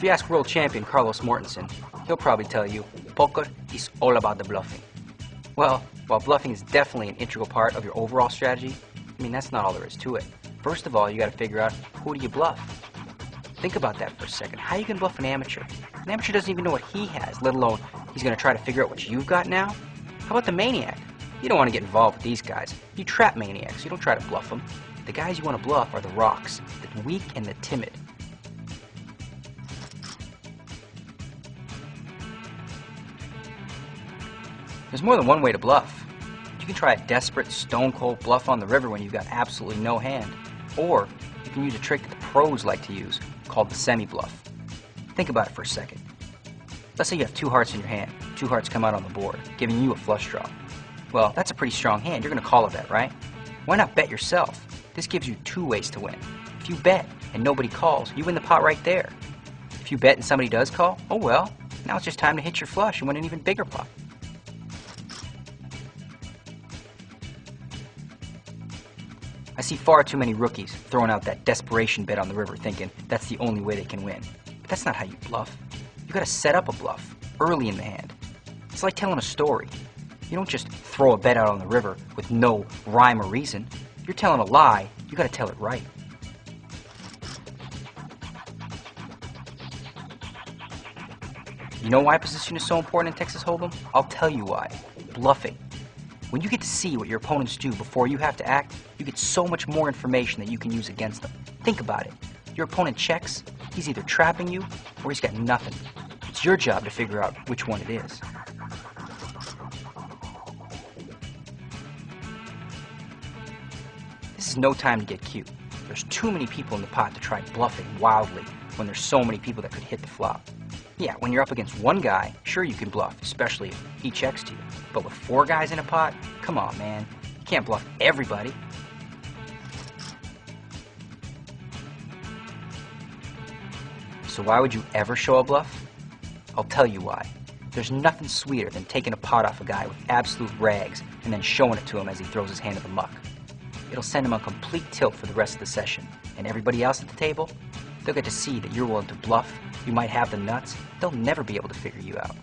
you ask world champion Carlos Mortensen, he'll probably tell you, poker is all about the bluffing. Well, while bluffing is definitely an integral part of your overall strategy, I mean, that's not all there is to it. First of all, you got to figure out, who do you bluff? Think about that for a second. How you can bluff an amateur? An amateur doesn't even know what he has, let alone he's going to try to figure out what you've got now. How about the maniac? You don't want to get involved with these guys. You trap maniacs. You don't try to bluff them. The guys you want to bluff are the rocks, the weak and the timid. There's more than one way to bluff. You can try a desperate, stone-cold bluff on the river when you've got absolutely no hand. Or you can use a trick that the pros like to use, called the semi-bluff. Think about it for a second. Let's say you have 2 hearts in your hand. 2 hearts come out on the board, giving you a flush draw. Well, that's a pretty strong hand. You're going to call a bet, right? Why not bet yourself? This gives you 2 ways to win. If you bet and nobody calls, you win the pot right there. If you bet and somebody does call, oh well, now it's just time to hit your flush and win an even bigger pot. I see far too many rookies throwing out that desperation bet on the river thinking that's the only way they can win. But that's not how you bluff. You gotta set up a bluff early in the hand. It's like telling a story. You don't just throw a bet out on the river with no rhyme or reason. You're telling a lie, you gotta tell it right. You know why position is so important in Texas Hold'em? I'll tell you why. Bluffing. When you get to see what your opponents do before you have to act, you get so much more information that you can use against them. Think about it. Your opponent checks, he's either trapping you or he's got nothing. It's your job to figure out which one it is. This is no time to get cute. There's too many people in the pot to try bluffing wildly when there's so many people that could hit the flop. Yeah, when you're up against one guy, sure you can bluff, especially if he checks to you. But with 4 guys in a pot, come on, man. You can't bluff everybody. So why would you ever show a bluff? I'll tell you why. There's nothing sweeter than taking a pot off a guy with absolute rags and then showing it to him as he throws his hand in the muck. It'll send him on complete tilt for the rest of the session. And everybody else at the table, they'll get to see that you're willing to bluff, you might have the nuts, they'll never be able to figure you out.